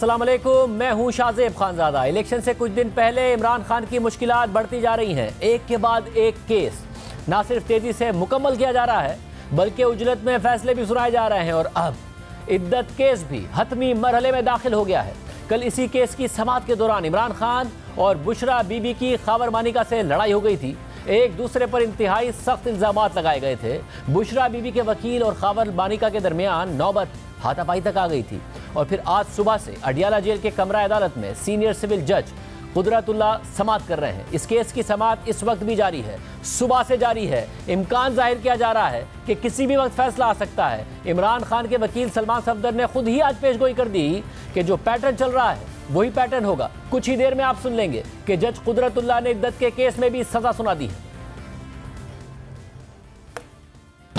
अस्सलाम वालेकुम, मैं हूं शाज़ेब खानज़ादा। इलेक्शन से कुछ दिन पहले इमरान खान की मुश्किलात बढ़ती जा रही हैं। एक के बाद एक केस ना सिर्फ तेजी से मुकम्मल किया जा रहा है बल्कि उजलत में फैसले भी सुनाए जा रहे हैं और अब इद्दत केस भी हतमी मरहले में दाखिल हो गया है। कल इसी केस की समाअत के दौरान इमरान खान और बुशरा बीबी की खावर मानिका से लड़ाई हो गई थी। एक दूसरे पर इंतहाई सख्त इल्जामात लगाए गए थे। बुशरा बीबी के वकील और खावर मानिका के दरमियान नौबत हाथापाई तक आ गई थी और फिर आज सुबह से अडियाला जेल के कमरा अदालत में सीनियर सिविल जज कुदरतुल्लाह समाअत कर रहे हैं। इस केस की समाअत इस वक्त भी जारी है, सुबह से जारी है। इम्कान जाहिर किया जा रहा है कि किसी भी वक्त फैसला आ सकता है। इमरान खान के वकील सलमान सफदर ने खुद ही आज पेशगोई कर दी कि जो पैटर्न चल रहा है वही पैटर्न होगा। कुछ ही देर में आप सुन लेंगे कि जज कुदरतुल्लाह ने इद्दत के केस में भी सजा सुना दी है।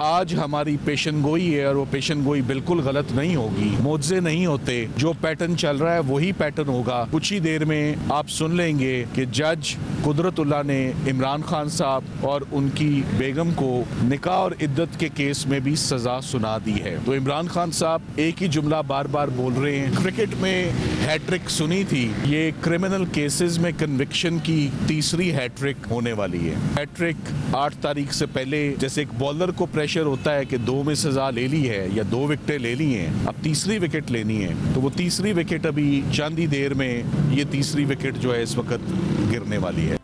आज हमारी पेशन गोई है और वो पेशन गोई बिल्कुल गलत नहीं होगी। मुआवजे नहीं होते, जो पैटर्न चल रहा है वही पैटर्न होगा। कुछ ही देर में आप सुन लेंगे कि जज कुदरतुल्लाह ने इमरान खान साहब और उनकी बेगम को निकाह और इद्दत के केस में भी सजा सुना दी है। तो इमरान खान साहब एक ही जुमला बार बार बोल रहे हैं। क्रिकेट में हैट्रिक सुनी थी, ये क्रिमिनल केसेस में कन्विक्शन की तीसरी हैट्रिक होने वाली है। हैट्रिक 8 तारीख से पहले जैसे एक बॉलर को प्रेशर होता है कि 2 में सजा ले ली है या 2 विकेटें ले ली हैं, अब तीसरी विकेट लेनी है, तो वो तीसरी विकेट अभी चंद ही देर में ये तीसरी विकेट जो है इस वक्त गिरने वाली है।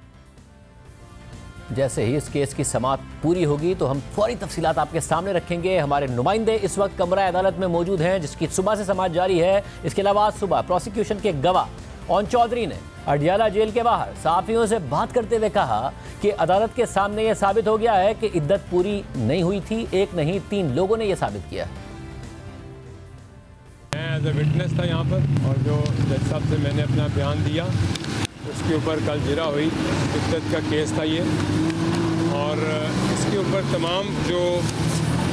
जैसे ही इस केस की समाअत पूरी होगी तो हम फौरी तफसीलात आपके सामने रखेंगे। हमारे नुमाइंदे इस वक्त कमरा अदालत में मौजूद हैं जिसकी सुबह से समाअत जारी है। इसके अलावा आज सुबह प्रोसिक्यूशन के गवाह ओन चौधरी ने अडियाला जेल के बाहर सहाफियों से बात करते हुए कहा कि अदालत के सामने यह साबित हो गया है कि इद्दत पूरी नहीं हुई थी। एक नहीं 3 लोगों ने यह साबित किया। मैं एज ए विटनेस था यहाँ पर और जो जज साहब से मैंने अपना बयान दिया उसके ऊपर कल जिरा हुई। इद्दत का केस था ये और इसके ऊपर तमाम जो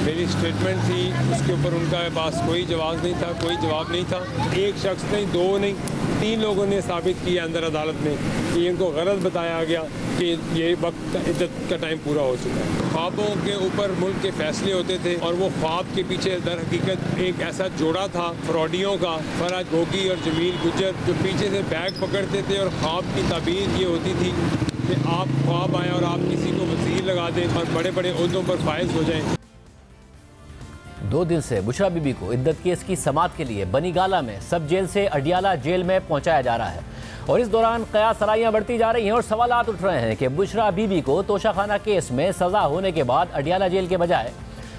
मेरी स्टेटमेंट थी उसके ऊपर उनका पास कोई जवाब नहीं था, कोई जवाब नहीं था। एक शख्स नहीं, 2 नहीं, 3 लोगों ने साबित किया अंदर अदालत में कि इनको गलत बताया गया कि ये वक्त इद्दत का टाइम पूरा हो चुका है। ख्वाबों के ऊपर मुल्क के फैसले होते थे और वो ख्वाब के पीछे दर हकीकत एक ऐसा जोड़ा था फ्रॉडियों का, फराज गोगी और जमील गुज्जर, जो पीछे से बैग पकड़ते थे और ख्वाब की ताबीर ये होती थी कि आप ख्वाब आए और आप किसी को वज़ीर लगा दें और बड़े बड़े ओहदों पर फायज हो जाएं। 2 दिन से बुशरा बीबी को इद्दत केस की समाअत के लिए बनीगाला में सब जेल से अडियाला जेल में पहुंचाया जा रहा है और इस दौरान कयास सराइयां बढ़ती जा रही हैं और सवालात उठ रहे हैं कि बुशरा बीबी को तोशाखाना केस में सजा होने के बाद अडियाला जेल के बजाय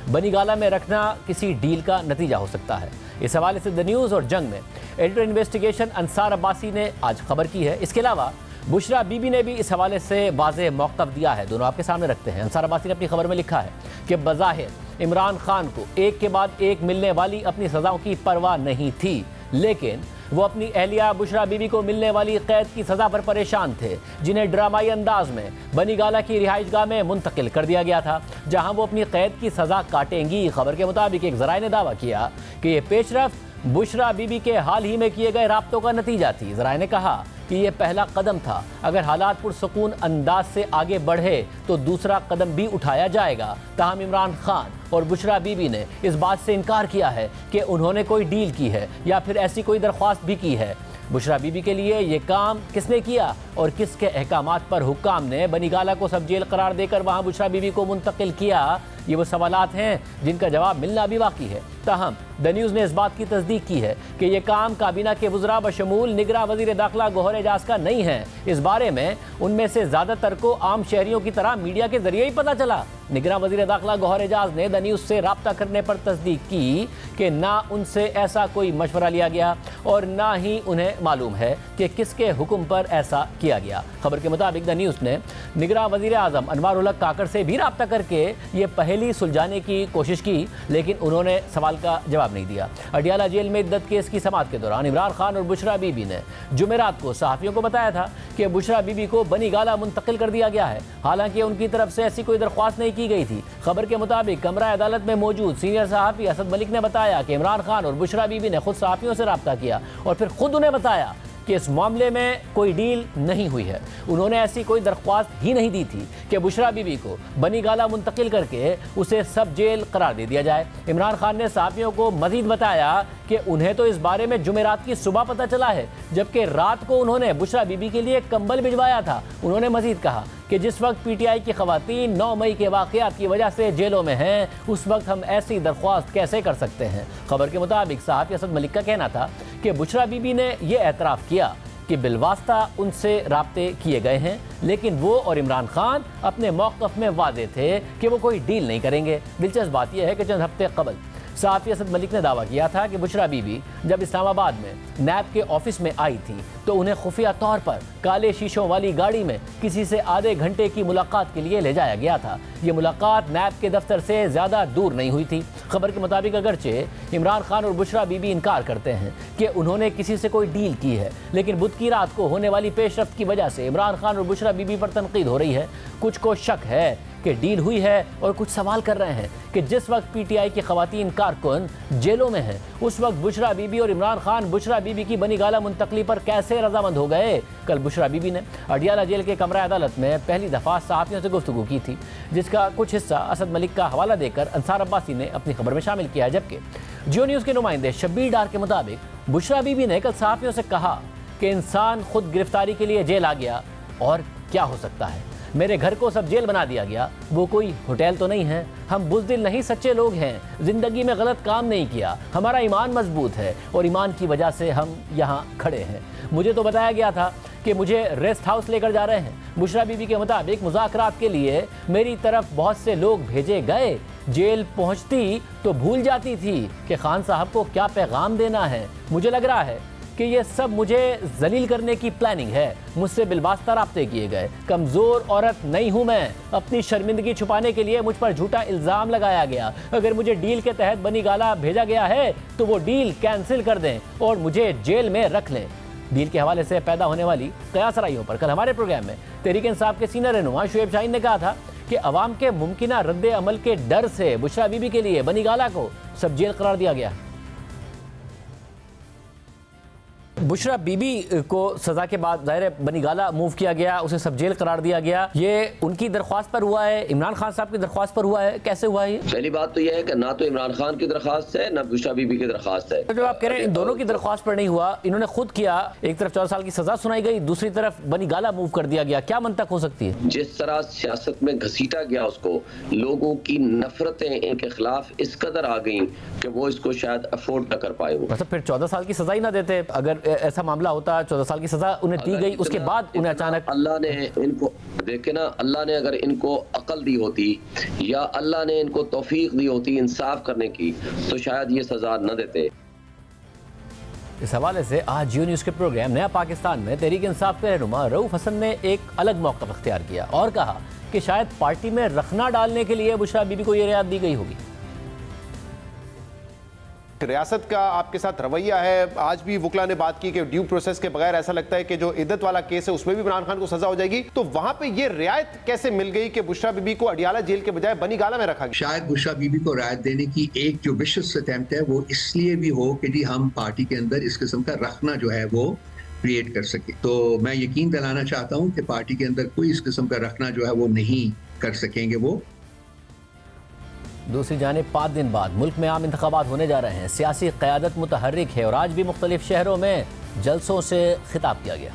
बनीगाला में रखना किसी डील का नतीजा हो सकता है। इस हवाले से द न्यूज़ और जंग में एडिटर इन्वेस्टिगेशन अंसार अब्बासी ने आज खबर की है। इसके अलावा बुशरा बीबी ने भी इस हवाले से वाज़ेह मौक़िफ़ दिया है। दोनों आपके सामने रखते हैं। अंसार अब्बासी ने अपनी खबर में लिखा है कि बज़ाहिर इमरान खान को एक के बाद एक मिलने वाली अपनी सज़ाओं की परवाह नहीं थी, लेकिन वो अपनी अहलिया बुशरा बीबी को मिलने वाली कैद की सज़ा पर परेशान थे, जिन्हें ड्रामाई अंदाज में बनीगाला की रिहाइशगाह में मुंतकिल कर दिया गया था, जहां वो अपनी कैद की सज़ा काटेंगी। खबर के मुताबिक एक ज़राए ने दावा किया कि ये पेशरफ्त बुशरा बीबी के हाल ही में किए गए राब्तों का नतीजा थी। ज़राए ने कहा कि यह पहला कदम था, अगर हालात पुरसुकून अंदाज से आगे बढ़े तो दूसरा कदम भी उठाया जाएगा। ताहम इमरान खान और बुशरा बीबी ने इस बात से इनकार किया है कि उन्होंने कोई डील की है या फिर ऐसी कोई दरख्वास्त भी की है। बुशरा बीबी के लिए ये काम किसने किया और किसके अहकामात पर हुक्काम ने बनीगाला को सब जेल करार देकर वहाँ बुशरा बीबी को मुंतकिल किया, ये वो सवालात हैं जिनका जवाब मिलना भी बाकी है। ताहम द न्यूज़ ने इस बात की तस्दीक की है कि यह काम काबीना के वज़रा बशमूल निगरां वज़ीर दाखिला गौहर एजाज का नहीं है। इस बारे में उनमें से ज़्यादातर को आम शहरियों की तरह मीडिया के जरिए ही पता चला। निगरां वज़ीर दाखिला गौहर एजाज ने द न्यूज़ से रब्ता करने पर तस्दीक की कि ना उनसे ऐसा कोई मशवरा लिया गया और ना ही उन्हें मालूम है कि किसके हुक्म पर ऐसा किया गया। खबर के मुताबिक द न्यूज़ ने निगरां वज़ीर आज़म अनवारुल हक काकड़ से भी रब्ता करके ये पहेली सुलझाने की कोशिश की, लेकिन उन्होंने सवाल का जवाब नहीं दिया। अडियाला जेल में इद्दत केस की समाअत के दौरान इमरान खान और बुशरा बीबी ने जुमेरात को सहाफ़ियों को बताया था कि बुशरा बीबी को बनीगाला मुंतकिल कर दिया गया है, हालांकि उनकी तरफ से ऐसी कोई दरख्वास्त नहीं की गई थी। खबर के मुताबिक कमरा अदालत में मौजूद सीनियर सहाफ़ी असद मलिक ने बताया कि इमरान खान और बुशरा बीबी ने खुद सहाफ़ियों से रब्ता किया और फिर खुद उन्हें बताया कि इस मामले में कोई डील नहीं हुई है। उन्होंने ऐसी कोई दरख्वास्त ही नहीं दी थी कि कि बुशरा बीबी को बनी गाला मुंतकिल करके उसे सब जेल करार दे दिया जाए। इमरान खान ने सहाफियों को मजीद बताया कि उन्हें तो इस बारे में जुमेरात की सुबह पता चला है, जबकि रात को उन्होंने बुशरा बीबी के लिए कंबल भिजवाया था। उन्होंने मजीद कहा कि जिस वक्त पीटीआई की खवातीन 9 मई के वाक़यात की वजह से जेलों में हैं, उस वक्त हम ऐसी दरख्वास्त कैसे कर सकते हैं। खबर के मुताबिक सहाफ़ी असद मलिक का कहना था कि बुशरा बीबी ने यह एतराफ़ किया कि बिलवास्ता उनसे राब्ते किए गए हैं, लेकिन वो और इमरान खान अपने मौक़िफ़ में वादे थे कि वो कोई डील नहीं करेंगे। दिलचस्प बात यह है कि चंद हफ्ते कबल सहाफ़ी असद मलिक ने दावा किया था कि बुशरा बीबी जब इस्लामाबाद में नैब के ऑफिस में आई थी तो उन्हें खुफिया तौर पर काले शीशों वाली गाड़ी में किसी से आधे घंटे की मुलाकात के लिए ले जाया गया था। ये मुलाकात नैब के दफ्तर से ज़्यादा दूर नहीं हुई थी। खबर के मुताबिक अगरचे इमरान खान और बुशरा बीबी इनकार करते हैं कि उन्होंने किसी से कोई डील की है, लेकिन बुध की रात को होने वाली पेशरफ्त की वजह से इमरान खान और बुशरा बीबी पर तनकीद हो रही है। कुछ को शक है कि डील हुई है और कुछ सवाल कर रहे हैं कि जिस वक्त पीटीआई की खवातीन कारकुन जेलों में हैं, उस वक्त बुशरा बीबी और इमरान खान बुशरा बीबी की बनी गाला मुंतकली पर कैसे रजामंद हो गए। कल बुशरा बीबी ने अडियाला जेल के कमरा अदालत में पहली दफ़ा सहाफ़ियों से गुफ्तगू की थी, जिसका कुछ हिस्सा असद मलिक का हवाला देकर अंसार अब्बासी ने अपनी खबर में शामिल किया है। जबकि जियो न्यूज़ के नुमाइंदे शब्बीर डार के मुताबिक बुशरा बीबी ने कल सहाफ़ियों से कहा कि इंसान खुद गिरफ्तारी के लिए जेल आ गया और क्या हो सकता है। मेरे घर को सब जेल बना दिया गया, वो कोई होटल तो नहीं है। हम बुज़दिल नहीं, सच्चे लोग हैं। ज़िंदगी में गलत काम नहीं किया, हमारा ईमान मजबूत है और ईमान की वजह से हम यहाँ खड़े हैं। मुझे तो बताया गया था कि मुझे रेस्ट हाउस लेकर जा रहे हैं। बुशरा बीबी के मुताबिक मुज़ाकरात के लिए मेरी तरफ बहुत से लोग भेजे गए। जेल पहुँचती तो भूल जाती थी कि खान साहब को क्या पैगाम देना है। मुझे लग रहा है कि ये सब मुझे जलील करने की प्लानिंग है। मुझसे बिलवास्ता राब्ते किए गए। कमज़ोर औरत नहीं हूँ मैं। अपनी शर्मिंदगी छुपाने के लिए मुझ पर झूठा इल्ज़ाम लगाया गया। अगर मुझे डील के तहत बनी गाला भेजा गया है तो वो डील कैंसिल कर दें और मुझे जेल में रख लें। डील के हवाले से पैदा होने वाली कयासराइयों पर कल हमारे प्रोग्राम में तहरीक इंसाफ के सीनियर रहनुमा शुएब शाहीन ने कहा था कि अवाम के मुमकिना रद्द अमल के डर से बुशरा बीबी के लिए बनी गाला को सब जेल करार दिया गया। बुशरा बीबी को सज़ा के बाद ज़ाहिर बनी गाला मूव किया गया, उसे सब जेल करार दिया गया। ये उनकी दरख्वास्त पर हुआ है, इमरान खान साहब की दरख्वास्त पर हुआ है। कैसे हुआ है? पहली बात तो यह है कि ना तो इमरान खान की दरख्वास्त है ना बुशरा बीबी की दरख्वास्त है। तो जो आप कह रहे हैं इन दोनों की दरख्वास्त पर नहीं हुआ, इन्होंने खुद किया। एक तरफ 14 साल की सजा सुनाई गई, दूसरी तरफ बनी गाला मूव कर दिया गया। क्या मंतक हो सकती है? जिस तरह सियासत में घसीटा गया उसको, लोगों की नफरतें इनके खिलाफ इस कदर आ गई कि वो इसको शायद अफोर्ड न कर पाए। मतलब फिर 14 साल की सजा ही ना देते अगर ऐसा मामला होता। 14 साल की सजा उन्हें दी गई, उसके बाद उन्हें अचानक अल्लाह ने इनको देखे ना, अल्लाह ने अगर इनको अकल दी होती या अल्लाह ने इनको तौफीक दी होती इंसाफ करने की तो शायद ये सजा न देते। इस हवाले से आज जियो न्यूज़ के प्रोग्राम नया पाकिस्तान में तहरीक इंसाफ के रहनुमा रऊफ हसन ने एक अलग मौक़िफ़ अख्तियार किया और कहा कि शायद पार्टी में रखना डालने के लिए बुशरा बीबी को ये रियायत दी गई होगी। रियासत का आपके साथ रवैया है, आज भी वुकला ने बात की कि ड्यू प्रोसेस के बगैर ऐसा लगता है कि जो इद्दत वाला केस है उसमें भी इमरान खान को सजा हो जाएगी, तो वहां पे ये रियायत कैसे मिल गई कि बुशरा बीबी को अडियाला जेल के बजाय बनी गाला में रखा गया? शायद बुशरा बीबी को रियायत देने की एक जो विशेष अटेम्प्ट है वो इसलिए भी हो कि जी हम पार्टी के अंदर इस किस्म का रखना जो है वो क्रिएट कर सके। तो मैं यकीन दिलाना चाहता हूँ कि पार्टी के अंदर कोई इस किस्म का रखना जो है वो नहीं कर सकेंगे वो। दूसरी जानिब 5 दिन बाद मुल्क में आम इंतखाबात होने जा रहे हैं। सियासी क़यादत मुतहर्रिक है और आज भी मुख्तलिफ शहरों में जलसों से खिताब किया गया।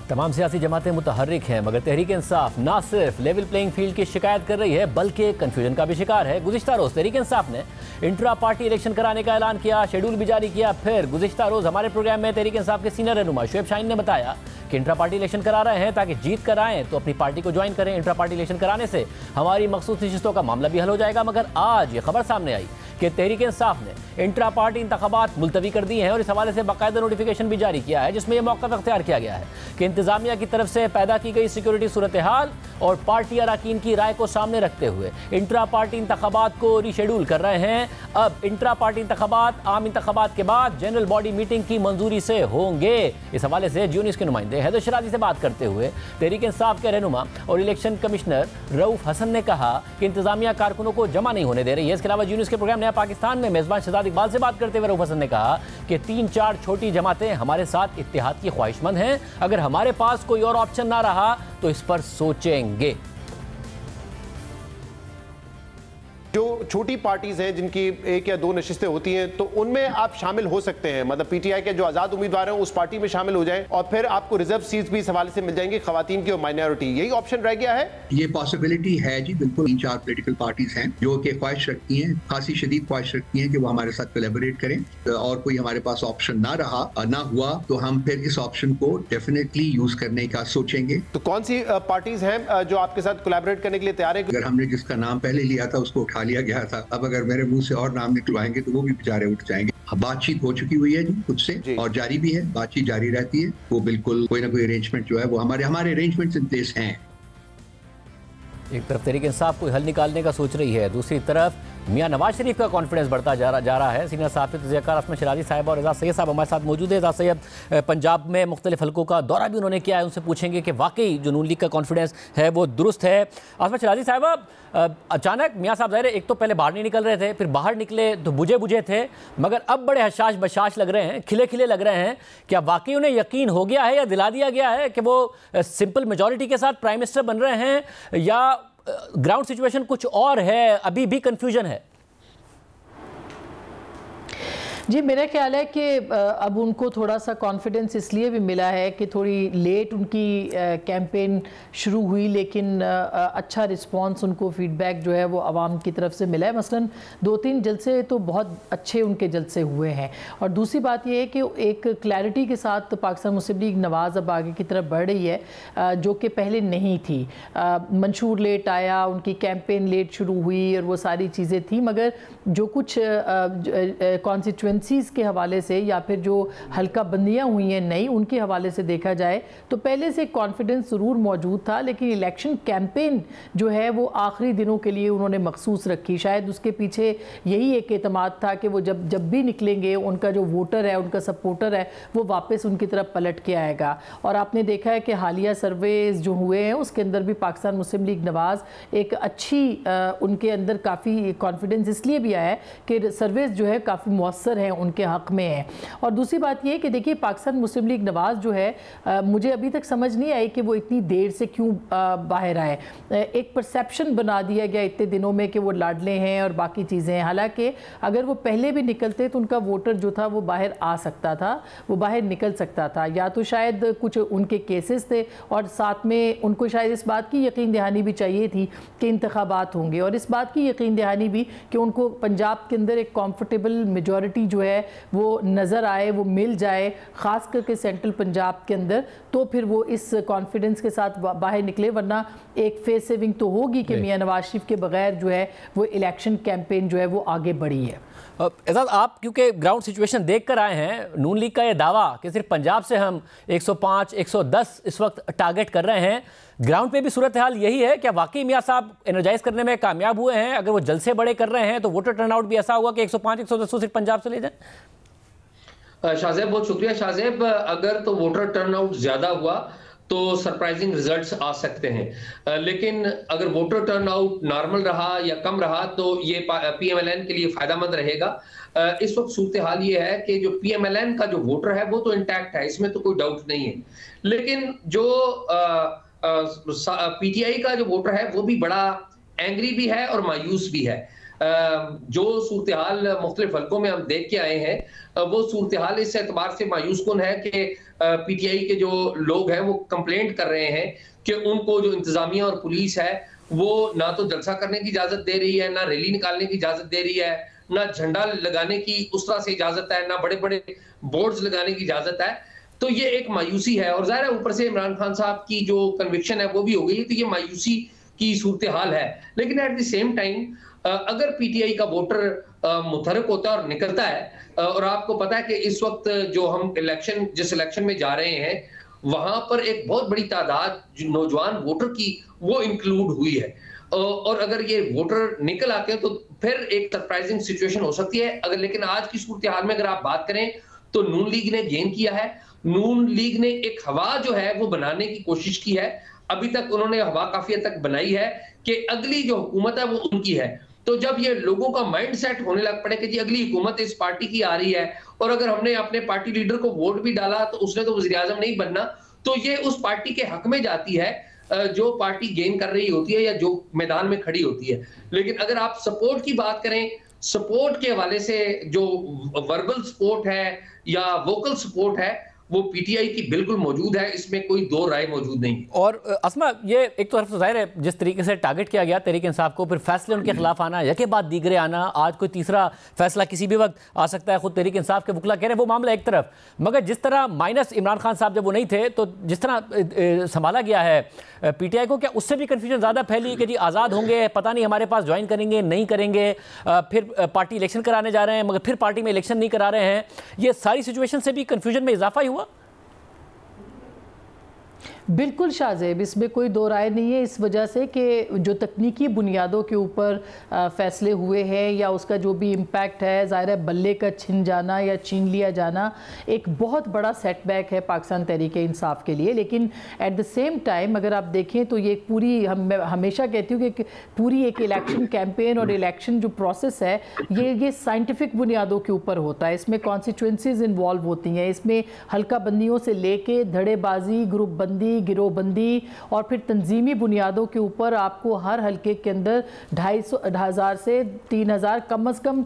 तमाम सियासी जमातें मुतहर्रिक हैं, मगर तहरीक इंसाफ ना सिर्फ लेवल प्लेइंग फील्ड की शिकायत कर रही है बल्कि कन्फ्यूजन का भी शिकार है। गुज़िश्ता रोज़ तहरीक इंसाफ ने इंट्रा पार्टी इलेक्शन कराने का ऐलान किया, शेड्यूल भी जारी किया। फिर गुज़िश्ता रोज़ हमारे प्रोग्राम में तहरीक इंसाफ के सीनियर रहनुमा शुएब शाहीन ने बताया कि इंट्रा पार्टी इलेक्शन करा रहे हैं ताकि जीत कर आएँ तो अपनी पार्टी को ज्वाइन करें। इंट्रा पार्टी इलेक्शन कराने से हमारी मखसूस नशिस्तों का मामला भी हल हो जाएगा। मगर आज ये खबर सामने आई कि तहरीक इंसाफ ने इंट्रा पार्टी इंतखाबात मुलतवी कर दिए हैं और इस हवाले से बाकायदा नोटिफिकेशन भी जारी किया है, जिसमें यह मौक़िफ़ अख्तियार किया गया है कि इंतजामिया की तरफ से पैदा की गई सिक्योरिटी सूरत हाल और पार्टी अरकान की राय को सामने रखते हुए इंट्रा पार्टी इंतखाबात को रीशेड्यूल कर रहे हैं। अब इंट्रा पार्टी इंतखाबात आम इंतखाबात के बाद जनरल बॉडी मीटिंग की मंजूरी से होंगे। इस हवाले से जियो न्यूज़ के नुमाइंदे हैदर शराजी से बात करते हुए तहरीक इंसाफ के रहनुमा और इलेक्शन कमिश्नर रऊफ हसन ने कहा कि इंतजामिया कारकुनों को जमा नहीं होने दे रही है। इसके अलावा जियो न्यूज़ के प्रोग्राम नया पाकिस्तान में मेज़बान शहजाद इकबाल से बात करते हुए रऊफ हसन ने कहा कि 3-4 छोटी जमातें हमारे साथ इत्तेहाद की ख्वाहिशमंद हैं। अगर हमारे पास कोई और ऑप्शन ना रहा तो इस पर सोचेंगे। छोटी पार्टीज हैं जिनकी 1 या 2 नशिस्तें होती हैं, तो उनमें आप शामिल हो सकते हैं, मतलब पीटीआई के जो आजाद उम्मीदवार हैं उस पार्टी में शामिल हो जाएं और फिर आपको रिजर्व सीट्स भी इस हवाले से मिल जाएंगी, खवातीन की और माइनॉरिटी, यही ऑप्शन रह गया है। ये पॉसिबिलिटी है जी, बिल्कुल। 3-4 पॉलिटिकल पार्टीज हैं जो कि ख्वाहिश रखती हैं, खासी शदीद ख्वाहिश रखती हैं कि वो हमारे साथ कोलैबोरेट करें, और कोई हमारे पास ऑप्शन ना हुआ तो हम फिर इस ऑप्शन को डेफिनेटली यूज करने का सोचेंगे। तो कौन सी पार्टीज हैं जो आपके साथ कोलैबोरेट करने के लिए तैयार है? अगर हमने जिसका नाम पहले लिया था उसको उठा लिया गया था, अब अगर मेरे मुंह से और नाम निकलवाएंगे तो वो भी बेचारे उठ जाएंगे। बातचीत हो चुकी हुई है जी खुद से, और जारी भी है, बातचीत जारी रहती है। वो बिल्कुल कोई ना कोई अरेंजमेंट जो है वो हमारे अरेंजमेंट्स इन प्लेस हैं। एक तरफ तहरीक इंसाफ कोई हल निकालने का सोच रही है, दूसरी तरफ मियां नवाज शरीफ का कॉन्फिडेंस बढ़ता जा रहा है। सीनियर साहब तज़किया असमत शराजी साहब और एजाज सैयद साहब हमारे साथ मौजूद है। एजाज सैयद पंजाब में मुख्तलिफ हल्कों का दौरा भी उन्होंने किया है, उनसे पूछेंगे कि वाकई जो नून लीग का कॉन्फिडेंस है वो दुरुस्त है। असमत शराजी साहब, अचानक मियां साहब ज़ाहिर एक तो पहले बाहर नहीं निकल रहे थे, फिर बाहर निकले तो बुझे बुझे थे, मगर अब बड़े हशाश बशाश लग रहे हैं, खिले खिले लग रहे हैं। क्या वाकई उन्हें यकीन हो गया है या दिला दिया गया है कि वो सिंपल मेजॉरिटी के साथ प्राइम मिनिस्टर बन रहे हैं, या ग्राउंड सिचुएशन कुछ और है, अभी भी कंफ्यूजन है? जी, मेरा ख्याल है कि अब उनको थोड़ा सा कॉन्फिडेंस इसलिए भी मिला है कि थोड़ी लेट उनकी कैंपेन शुरू हुई, लेकिन अच्छा रिस्पांस उनको फीडबैक जो है वो आवाम की तरफ से मिला है। मसलन 2-3 जलसे तो बहुत अच्छे उनके जलसे हुए हैं, और दूसरी बात ये है कि एक क्लैरिटी के साथ पाकिस्तान मुस्लिम लीग नवाज़ अब आगे की तरफ बढ़ रही है, जो कि पहले नहीं थी। मंशूर लेट आया, उनकी कैंपेन लेट शुरू हुई और वो सारी चीज़ें थी, मगर जो कुछ कॉन्स्टिट्यूएंसीज़ के हवाले से या फिर जो हल्का बंदियां हुई हैं नई, उनके हवाले से देखा जाए तो पहले से कॉन्फिडेंस ज़रूर मौजूद था, लेकिन इलेक्शन कैंपेन जो है वो आखिरी दिनों के लिए उन्होंने मखसूस रखी। शायद उसके पीछे यही एक एतमाद था कि वो जब भी निकलेंगे उनका जो वोटर है, उनका सपोर्टर है, वो वापस उनकी तरफ पलट के आएगा। और आपने देखा है कि हालिया सर्वेज जो हुए हैं उसके अंदर भी पाकिस्तान मुस्लिम लीग नवाज़ एक अच्छी उनके अंदर काफ़ी कॉन्फिडेंस इसलिए भी आया है कि सर्वेज जो है काफ़ी मौसर हैं, उनके हक में है। और दूसरी बात यह कि देखिए पाकिस्तान मुस्लिम लीग नवाज़ जो है मुझे अभी तक समझ नहीं आई कि वो इतनी देर से क्यों बाहर आए। एक परसेप्शन बना दिया गया इतने दिनों में कि वो लाडले हैं और बाकी चीज़ें हैं, हालांकि अगर वो पहले भी निकलते तो उनका वोटर जो था वो बाहर आ सकता था, वो बाहर निकल सकता था। या तो शायद कुछ उनके केसेस थे और साथ में उनको शायद इस बात की यकीन दहानी भी चाहिए थी कि इंतखाबात होंगे, और इस बात की यकीन दहानी भी कि उनको पंजाब के अंदर एक कॉम्फर्टेबल मेजॉरिटी जो है वो नज़र आए, वो मिल जाए, ख़ास करके सेंट्रल पंजाब के अंदर, तो फिर वो इस कॉन्फिडेंस के साथ बाहर निकले। वरना एक फेस सेविंग तो होगी कि मियां नवाज शरीफ के बगैर जो है वो इलेक्शन कैंपेन जो है वो आगे बढ़ी है। एजाज, आप क्योंकि ग्राउंड सिचुएशन देख कर आए हैं, नून लीग का ये दावा कि सिर्फ पंजाब से हम 105, 110 इस वक्त टारगेट कर रहे हैं, ग्राउंड पे भी सूरत हाल यही है? क्या वाकई मियां साहब एनर्जाइज करने में कामयाब हुए हैं? अगर वो जलसे बड़े कर रहे हैं तो वोटर टर्नआउट भी ऐसा हुआ कि 105, 110 सिर्फ पंजाब से ले जाए? शाहजेब, बहुत शुक्रिया। शाहजेब, अगर तो वोटर टर्नआउट ज्यादा हुआ तो सरप्राइजिंग रिजल्ट्स आ सकते हैं, लेकिन अगर वोटर टर्नआउट नॉर्मल रहा या कम रहा तो ये पीएमएलएन के लिए फायदेमंद रहेगा। इस वक्त सूरत हाल ये है कि जो पीएमएलएन का जो वोटर है वो तो इंटैक्ट है, इसमें तो कोई डाउट नहीं है, लेकिन जो पीटीआई का जो वोटर है वो भी बड़ा एंग्री भी है और मायूस भी है। जो सूरत हाल मुख्तलिफ हल्कों में हम देख के आए हैं वो सूरत हाल इस एतबार से मायूस कुन है कि पीटीआई के जो लोग हैं वो कंप्लेंट कर रहे हैं कि उनको जो इंतजामिया और पुलिस है वो ना तो जलसा करने की इजाजत दे रही है, ना रैली निकालने की इजाजत दे रही है, ना झंडा लगाने की उस तरह से इजाजत है, ना बड़े बड़े बोर्ड्स लगाने की इजाजत है। तो ये एक मायूसी है, और जाहिर है ऊपर से इमरान खान साहब की जो कन्विक्शन है वो भी हो गई है, तो ये मायूसी की सूरत हाल है। लेकिन एट द सेम टाइम अगर पीटीआई का वोटर मुतहरक होता है और निकलता है, और आपको पता है कि इस वक्त जो हम जिस इलेक्शन में जा रहे हैं वहां पर एक बहुत बड़ी तादाद नौजवान वोटर की वो इंक्लूड हुई है, और अगर ये वोटर निकल आते हैं तो फिर एक सरप्राइजिंग सिचुएशन हो सकती है। अगर लेकिन आज की सूरत हाल में अगर आप बात करें तो नून लीग ने गेन किया है, नून लीग ने एक हवा जो है वो बनाने की कोशिश की है। अभी तक उन्होंने हवा काफी हद तक बनाई है कि अगली जो हुकूमत है वो उनकी है। तो जब ये लोगों का माइंड सेट होने लग पड़े कि जी अगली हुकूमत इस पार्टी की आ रही है, और अगर हमने अपने पार्टी लीडर को वोट भी डाला तो उसने तो वज़ीर आज़म नहीं बनना, तो ये उस पार्टी के हक में जाती है जो पार्टी गेन कर रही होती है या जो मैदान में खड़ी होती है। लेकिन अगर आप सपोर्ट की बात करें, सपोर्ट के हवाले से जो वर्बल सपोर्ट है या वोकल सपोर्ट है वो पीटीआई की बिल्कुल मौजूद है, इसमें कोई दो राय मौजूद नहीं। और अस्मा, ये एक तरफ तो जाहिर है जिस तरीके से टारगेट किया गया तहरीक इंसाफ को, फिर फैसले उनके खिलाफ आना, यके बाद दीगरे आना, आज कोई तीसरा फैसला किसी भी वक्त आ सकता है, खुद तहरीक इंसाफ के वकला कह रहे हैं, वो मामला एक तरफ। मगर जिस तरह माइनस इमरान खान साहब जब वो नहीं थे तो जिस तरह संभाला गया है पीटीआई को, क्या उससे भी कन्फ्यूजन ज़्यादा फैली कि जी आज़ाद होंगे, पता नहीं हमारे पास ज्वाइन करेंगे नहीं करेंगे, फिर पार्टी इलेक्शन कराने जा रहे हैं मगर फिर पार्टी में इलेक्शन नहीं करा रहे हैं, ये सारी सिचुएशन से भी कन्फ्यूजन में इजाफा ही हुआ? बिल्कुल शाहजेब, इसमें कोई दो राय नहीं है, इस वजह से कि जो तकनीकी बुनियादों के ऊपर फ़ैसले हुए हैं या उसका जो भी इम्पैक्ट है, ज़ाहिर है बल्ले का छिन जाना या छीन लिया जाना एक बहुत बड़ा सेटबैक है पाकिस्तान तहरीक इंसाफ के लिए। लेकिन एट द सेम टाइम अगर आप देखें तो ये पूरी मैं हमेशा कहती हूँ कि पूरी एक इलेक्शन कैंपेन और इलेक्शन जो प्रोसेस है ये साइंटिफिक बुनियादों के ऊपर होता है, इसमें कॉन्स्टिट्यूंसीज इन्वॉल्व होती हैं, इसमें हल्का बंदियों से लेके धड़ेबाजी, ग्रुप बंदी, गिरोहबंदी और फिर तंजीमी बुनियादों के ऊपर आपको हर हल्के के अंदर 2,500 से 3,000 कम अज़ कम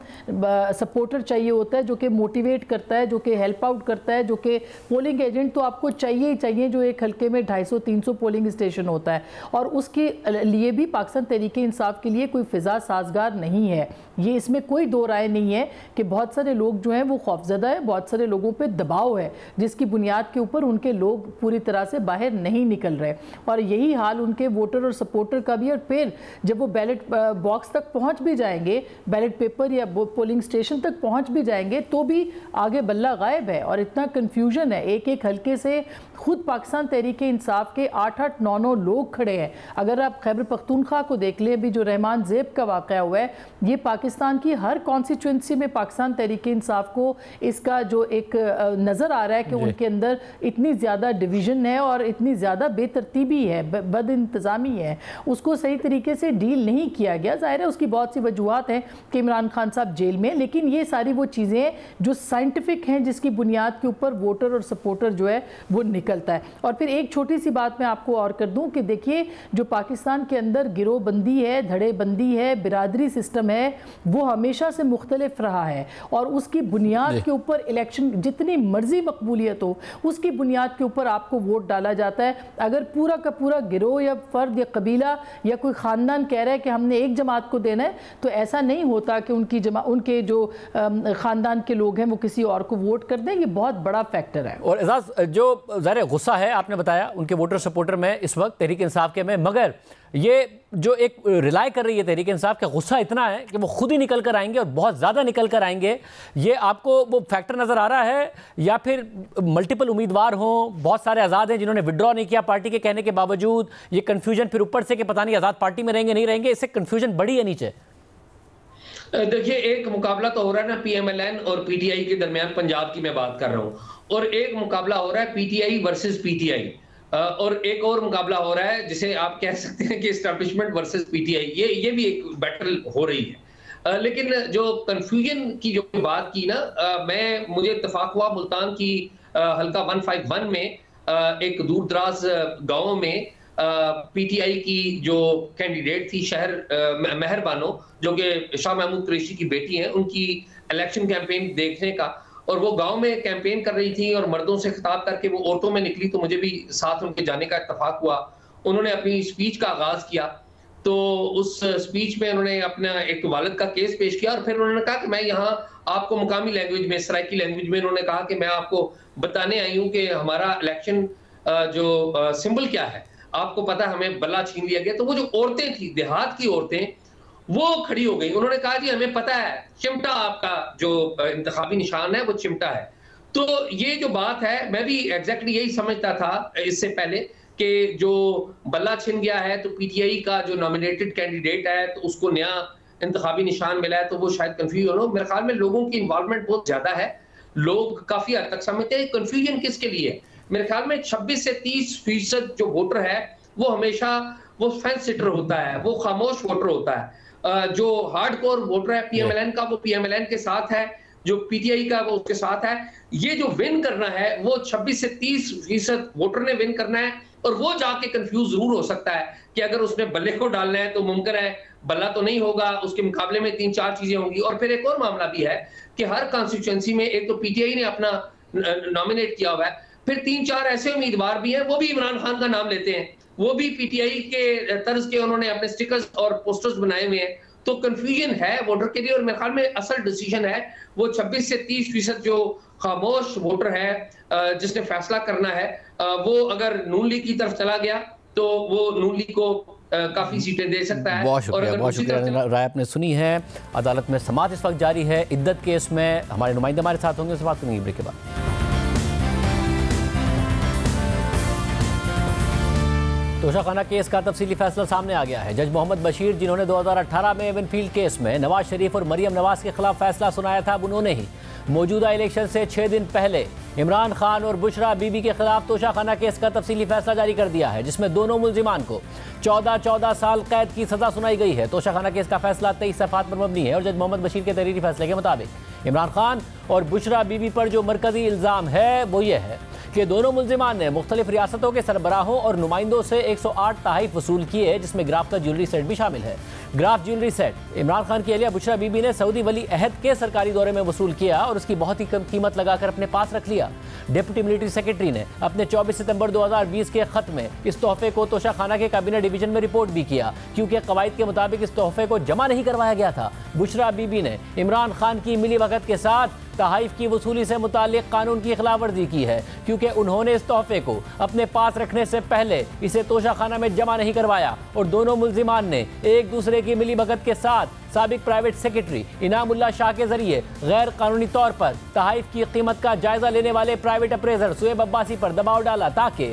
सपोर्टर चाहिए होता है, जो कि मोटिवेट करता है, जो कि हेल्प आउट करता है, जो कि पोलिंग एजेंट तो आपको चाहिए ही चाहिए, जो एक हल्के में 250-300 पोलिंग स्टेशन होता है। और उसके लिए भी पाकिस्तान तहरीक इंसाफ के लिए कोई फ़िज़ा साजगार नहीं है, ये इसमें कोई दो राय नहीं है कि बहुत सारे लोग जो हैं वो खौफजदा है, बहुत सारे लोगों पे दबाव है जिसकी बुनियाद के ऊपर उनके लोग पूरी तरह से बाहर नहीं निकल रहे। और यही हाल उनके वोटर और सपोर्टर का भी। और फिर जब वो बैलेट बॉक्स तक पहुंच भी जाएंगे, बैलेट पेपर या पोलिंग स्टेशन तक पहुंच भी जाएंगे तो भी आगे बल्ला गायब है और इतना कन्फ्यूजन है। एक एक हल्के से खुद पाकिस्तान तहरीक इंसाफ के 8-8, 9-9 लोग खड़े हैं। अगर आप खैबर पख्तूनख्वा को देख लें, अभी जो रहमान ज़ेब का वाक़या हुआ है, ये पाकिस्तान की हर कॉन्स्टिट्यूंसी में पाकिस्तान तहरीक इंसाफ को इसका जो एक नज़र आ रहा है कि उनके अंदर इतनी ज़्यादा डिवीज़न है और इतनी ज़्यादा बेतरतीबी है, बद इंतज़ामी है, उसको सही तरीके से डील नहीं किया गया। ज़ाहिर है उसकी बहुत सी वजूहत हैं कि इमरान खान साहब जेल में, लेकिन ये सारी वो चीज़ें जो साइंटिफिक हैं जिसकी बुनियाद के ऊपर वोटर और सपोर्टर जो है वो निकलता है। और फिर एक छोटी सी बात मैं आपको और कर दूं कि देखिए जो पाकिस्तान के अंदर गिरोहबंदी है, धड़ेबंदी है, बिरादरी सिस्टम है, वो हमेशा से मुख्तलिफ रहा है और उसकी बुनियाद के ऊपर इलेक्शन जितनी मर्जी मकबूलियत हो उसकी बुनियाद के ऊपर आपको वोट डाला जाता है। अगर पूरा का पूरा गिरोह या फर्द या कबीला या कोई ख़ानदान कह रहा है कि हमने एक जमात को देना है तो ऐसा नहीं होता कि उनके जो ख़ानदान के लोग हैं वो किसी और को वोट कर दें। ये बहुत बड़ा फैक्टर है। और एजाज, जो ज़ाहिर गुस्सा है आपने बताया उनके वोटर सपोर्टर में इस वक्त तहरीक इंसाफ के में, मगर ये जो एक रिलाय कर रही है तहरीक इंसाफ का, गुस्सा इतना है कि वो खुद ही निकल कर आएंगे और बहुत ज़्यादा निकल कर आएंगे। ये आपको वो फैक्टर नज़र आ रहा है या फिर मल्टीपल उम्मीदवार हों, बहुत सारे आज़ाद हैं जिन्होंने विड्रॉ नहीं किया पार्टी के कहने के बावजूद, ये कन्फ्यूजन फिर ऊपर से कि पता नहीं आज़ाद पार्टी में रहेंगे नहीं रहेंगे, इससे कन्फ्यूजन बढ़ी है नीचे? देखिए, एक मुकाबला तो हो रहा है ना पीएमएलएन और पीटीआई के दरमियान, पंजाब की मैं बात कर रहा हूँ, और एक मुकाबला हो रहा है पीटीआई वर्सेस पीटीआई, और एक और मुकाबला हो रहा है जिसे आप कह सकते हैं कि एस्टैब्लिशमेंट वर्सेस पीटीआई, ये भी एक बैटल हो रही है। लेकिन जो कंफ्यूजन की जो बात की ना, मुझे इत्तेफाक हुआ मुल्तान की हल्का 151 में एक दूर दराज गाँव में पीटीआई की जो कैंडिडेट थी शहर मेहरबानो, जो कि शाह महमूद कुरैशी की बेटी हैं, उनकी इलेक्शन कैंपेन देखने का, और वो गांव में कैंपेन कर रही थी और मर्दों से खिताब करके वो औरतों में निकली, तो मुझे भी साथ उनके जाने का इत्तेफाक हुआ। उन्होंने अपनी स्पीच का आगाज किया, तो उस स्पीच में उन्होंने अपना एक वालिद का केस पेश किया और फिर उन्होंने कहा कि मैं यहाँ आपको मुकामी लैंग्वेज में, सराइकी लैंग्वेज में उन्होंने कहा कि मैं आपको बताने आई हूँ कि हमारा इलेक्शन जो सिंबल क्या है, आपको पता है हमें बल्ला छीन लिया गया। तो वो जो औरतें थी, देहात की औरतें, वो खड़ी हो गई। उन्होंने कहा जी हमें पता है चिमटा आपका जो इंतखाबी निशान है वो चिमटा है। तो ये जो बात है, मैं भी एग्जैक्टली यही समझता था इससे पहले कि जो बल्ला छिन गया है तो पीटीआई का जो नॉमिनेटेड कैंडिडेट है तो उसको नया इंतखाबी निशान मिला है, तो वो शायद कंफ्यूजन हो। मेरे ख्याल में लोगों की इन्वॉल्वमेंट बहुत ज्यादा है, लोग काफी हद तक समझते हैं। कंफ्यूजन किसके लिए? मेरे ख्याल में 26 से 30% जो वोटर है वो हमेशा वो फेंस सिटर होता है, वो खामोश वोटर होता है। जो हार्डकोर वोटर है पीएमएलएन का, वो पीएमएलएन के साथ है, जो पीटीआई का वो उसके साथ है। ये जो विन करना है वो 26 से 30% वोटर ने विन करना है और वो जाके कंफ्यूज जरूर हो सकता है कि अगर उसने बल्ले को डालना है तो मुमकिन है बल्ला तो नहीं होगा, उसके मुकाबले में 3-4 चीजें होंगी। और फिर एक और मामला भी है कि हर कॉन्स्टिट्यूएंसी में एक तो पीटीआई ने अपना नॉमिनेट किया हुआ है, फिर 3-4 ऐसे उम्मीदवार भी हैं वो भी इमरान खान का नाम लेते हैं, वो भी पीटीआई के तर्ज के उन्होंने अपने स्टिकर्स और पोस्टर्स बनाए हुए हैं। तो कंफ्यूजन है वोटर के लिए, और मेरे ख्याल में असल डिसीजन है वो 26 से 30% जो खामोश वोटर है जिसने फैसला करना है, वो अगर नून लीग की तरफ चला गया तो वो नून लीग को काफी सीटें दे सकता है। बहुत शुक्रिया राय आपने सुनी है। अदालत में समाअत इस वक्त जारी है। इद्दत केस में हमारे नुमाइंदे हमारे साथ होंगे, उससे बात करेंगे ब्रेक के बाद। तोशाखाना केस का तफसीली फैसला सामने आ गया है। जज मोहम्मद बशीर, जिन्होंने 2018 में विनफील्ड केस में नवाज शरीफ और मरियम नवाज के खिलाफ फैसला सुनाया था, अब उन्होंने ही मौजूदा इलेक्शन से 6 दिन पहले इमरान खान और बुशरा बीबी के खिलाफ तोशाखाना केस का तफसीली फैसला जारी कर दिया है, जिसमें दोनों मुल्जिमान को 14 साल कैद की सजा सुनाई गई है। तोशाखाना केस का फैसला 23 सफ़हात पर मबनी है और जज मोहम्मद बशीर के तहरीरी फैसले के मुताबिक इमरान खान और बुशरा बीबी पर जो मरकजी इल्ज़ाम है वो ये है कि दोनों मुल्जिमान ने मुख्तलिफ रियासतों के सरबराहों और नुमाइंदों से 108 तहाइफ वसूल किए, जिसमें ग्राफ का ज्वेलरी सेट भी शामिल है। Graph jewellery set Imran Khan की अहलिया बुशरा बीबी ने सऊदी वली अहद के सरकारी दौरे में वसूल किया और उसकी बहुत ही कम कीमत लगाकर अपने पास रख लिया। डिप्टी मिलिट्री सेक्रेटरी ने अपने 24 सितंबर 2020 के खत में इस तोहफे को तोशाखाना के काबीना डिवीजन में रिपोर्ट भी किया, क्योंकि कवायद के मुताबिक इस तोहफे को जमा नहीं करवाया गया था। बुशरा बीबी ने इमरान खान की मिली वक़्त के साथ तहाइफ की वसूली से मुताल्लिक कानून की खिलाफ वर्जी की है, क्योंकि उन्होंने इस तोहफे को अपने पास रखने से पहले इसे तोशाखाना में जमा नहीं करवाया और दोनों मुल्जिमान ने एक दूसरे की मिली भगत के साथ साबिक प्राइवेट सेक्रेटरी इनामुल्लाह शाह के जरिए गैर कानूनी तौर पर तहाइफ की कीमत का जायजा लेने वाले प्राइवेट अप्रेजर शुएब अब्बासी पर दबाव डाला ताकि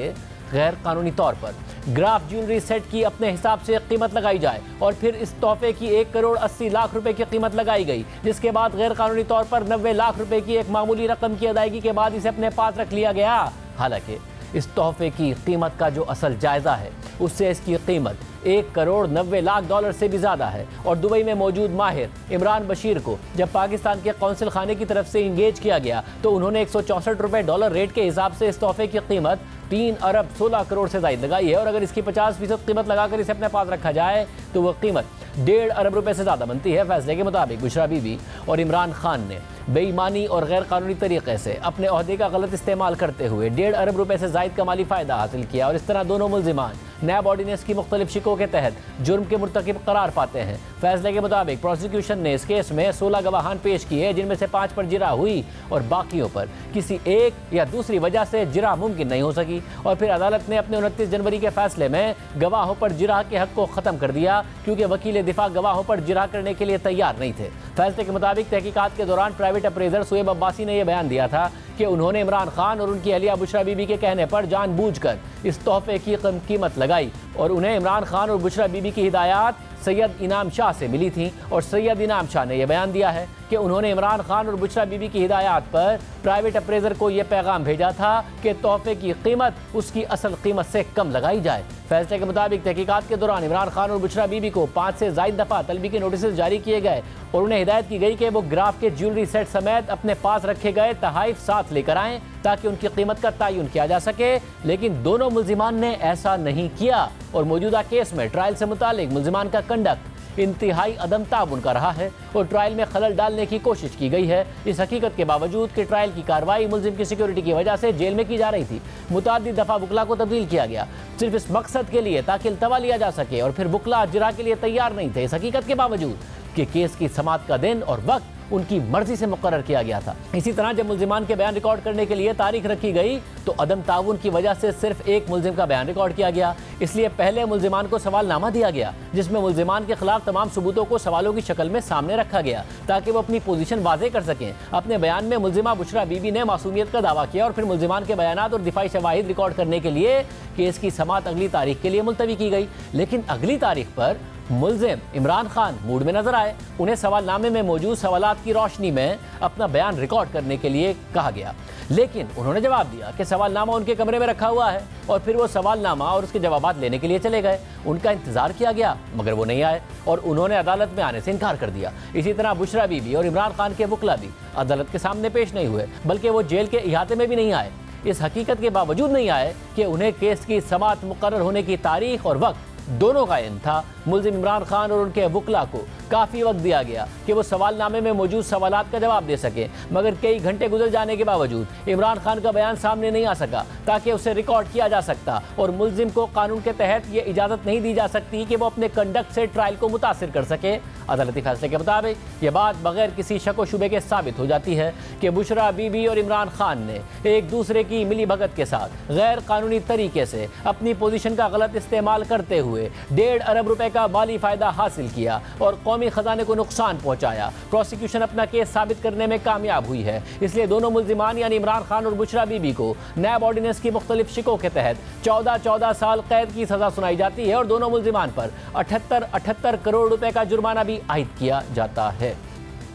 गैर कानूनी तौर पर ग्राफ ज्वेलरी सेट की अपने हिसाब से कीमत लगाई जाए और फिर इस तोहफे की 1 करोड़ 80 लाख रुपए की कीमत लगाई गई, जिसके बाद गैर कानूनी तौर पर 90 लाख रुपए की एक मामूली रकम की अदायगी के बाद इसे अपने पास रख लिया गया। हालांकि इस तोहफे की कीमत का जो असल जायजा है उससे इसकी कीमत 1 करोड़ 90 लाख डॉलर से भी ज़्यादा है। और दुबई में मौजूद माहिर इमरान बशीर को जब पाकिस्तान के कौंसिल खाने की तरफ से इंगेज किया गया तो उन्होंने 164 रुपये डॉलर रेट के हिसाब से इस तोहफे की कीमत 3 अरब 16 करोड़ से ज़ायद लगाई है और अगर इसकी 50% कीमत लगाकर इसे अपने पास रखा जाए तो वह कीमत 1.5 अरब रुपए से ज़्यादा बनती है। फैसले के मुताबिक बुशरा बीबी और इमरान खान ने बेईमानी और गैर कानूनी तरीके से अपने ओहदे का गलत इस्तेमाल करते हुए 1.5 अरब रुपए से ज़ायद का माली फ़ायदा हासिल किया और इस तरह दोनों मुल्जिमान नैब ऑर्डिनेंस की मुख्तलिफ शिकों के तहत जुर्म के मुर्तकिब करार पाते हैं। फैसले के मुताबिक प्रोसिक्यूशन ने इस केस में 16 गवाहान पेश किए, जिनमें से 5 पर जिरा हुई और बाकियों पर किसी एक या दूसरी वजह से जिरा मुमकिन नहीं हो सकी। और फिर अदालत ने अपने 29 जनवरी के फैसले में गवाहों पर जिरा के हक को ख़त्म कर दिया, क्योंकि वकील दिफा गवाहों पर जिरा करने के लिए तैयार नहीं थे। फैसले के मुताबिक तहकीकात के दौरान प्राइवेट अप्रेजर शुएब अब्बासी ने यह बयान दिया था कि उन्होंने इमरान खान और उनकी अहलिया बुशरा बीबी के कहने पर जानबूझकर इस तोहफे की कीमत लगाई और उन्हें इमरान खान और बुशरा बीबी की हिदायत सैयद इनाम शाह से मिली थी और सैयद इनाम शाह ने यह बयान दिया है कि उन्होंने इमरान खान और बुशरा बीबी की हिदायत पर प्राइवेट अप्रेजर को यह पैगाम भेजा था कि तोहफे की कीमत उसकी असल कीमत से कम लगाई जाए। फैसले के मुताबिक तहकीकात के दौरान इमरान खान और बुशरा बीबी को 5 से ज़ायद दफ़ा तलबी के नोटिस जारी किए गए और उन्हें हिदायत की गई कि वो ग्राफ के ज्वेलरी सेट समेत अपने पास रखे गए तहाइफ साथ लेकर आएँ ताकि उनकी कीमत का तयन किया जा सके, लेकिन दोनों मुल्जिमान ने ऐसा नहीं किया और मौजूदा केस में ट्रायल से मुतालिक मुल्जिमान का कंडक्ट इंतहाई अदम ताउन का रहा है और ट्रायल में खलल डालने की कोशिश की गई है, इस हकीकत के बावजूद कि ट्रायल की कार्रवाई मुल्जिम की सिक्योरिटी की वजह से जेल में की जा रही थी। मुताद्दिद दफ़ा वकला को तब्दील किया गया सिर्फ इस मकसद के लिए ताकि इल्तवा लिया जा सके और फिर वकला जिरा के लिए तैयार नहीं थे, इस हकीकत के बावजूद कि केस की समाअत का दिन और वक्त उनकी मर्जी से मुकर्रर किया गया था। इसी तरह जब मुल्जिमान के बयान रिकॉर्ड करने के लिए तारीख रखी गई तो अदम ताउन की वजह से सिर्फ एक मुल्जिम का बयान रिकॉर्ड किया गया, इसलिए पहले मुल्जिमान को सवालनामा दिया गया जिसमें मुल्जिमान के खिलाफ तमाम सबूतों को सवालों की शक्ल में सामने रखा गया ताकि वो अपनी पोजीशन वाज़ेह कर सकें। अपने बयान में मुल्जिमा बुशरा बीबी ने मासूमियत का दावा किया और फिर मुल्जिमान के बयानात और दिफाई शवाहिद रिकॉर्ड करने के लिए केस की समाअत अगली तारीख के लिए मुलतवी की गई, लेकिन अगली तारीख पर मुल्जिम इमरान खान मूड में नजर आए। उन्हें सवालनामे में मौजूद सवालात की रोशनी में अपना बयान रिकॉर्ड करने के लिए कहा गया, लेकिन उन्होंने जवाब दिया कि सवालनामा उनके कमरे में रखा हुआ है और फिर वो सवालनामा और उसके जवाबात लेने के लिए चले गए। उनका इंतजार किया गया मगर वो नहीं आए और उन्होंने अदालत में आने से इनकार कर दिया। इसी तरह बुशरा बीबी और इमरान खान के वकला भी अदालत के सामने पेश नहीं हुए, बल्कि वो जेल के इहाते में भी नहीं आए। इस हकीकत के बावजूद नहीं आए कि उन्हें केस की समाअत मुकर्रर होने की तारीख और वक्त दोनों का इन था। मुल्जिम इमरान खान और उनके वकला को काफ़ी वक्त दिया गया कि वो सवालनामे में मौजूद सवालात का जवाब दे सकें, मगर कई घंटे गुजर जाने के बावजूद इमरान खान का बयान सामने नहीं आ सका ताकि उसे रिकॉर्ड किया जा सकता और मुल्जिम को कानून के तहत ये इजाज़त नहीं दी जा सकती कि वो अपने कंडक्ट से ट्रायल को मुतासिर कर सके। अदालती फैसले के मुताबिक ये बात बगैर किसी शक व शुबे के साबित हो जाती है कि बुशरा बीबी और इमरान खान ने एक दूसरे की मिली भगत के साथ गैर कानूनी तरीके से अपनी पोजीशन का गलत इस्तेमाल करते हुए 1.5 अरब रुपए का माली फायदा हासिल किया और कौमी खजाने को नुकसान पहुंचाया। प्रोसिक्यूशन अपना केस साबित करने में कामयाब हुई है, इसलिए दोनों मुल्जिमान यानी इमरान खान और बुशरा बीबी को नैब ऑर्डिनेंस की मुख्तलिफ शिकों के तहत 14 साल कैद की सजा सुनाई जाती है और दोनों मुल्जिमान पर 78 करोड़ रुपए का जुर्माना भी आयद किया जाता है।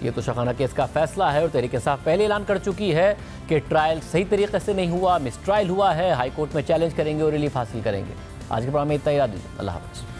ये तोशाखाना केस का फैसला है और तहरीक इंसाफ पहले ऐलान कर चुकी है कि ट्रायल सही तरीके से नहीं हुआ, मिस ट्रायल हुआ है। हाई कोर्ट में चैलेंज करेंगे और रिलीफ हासिल करेंगे। आज के प्रोग्राम में इतना ही। अल्लाह हाफ़िज़।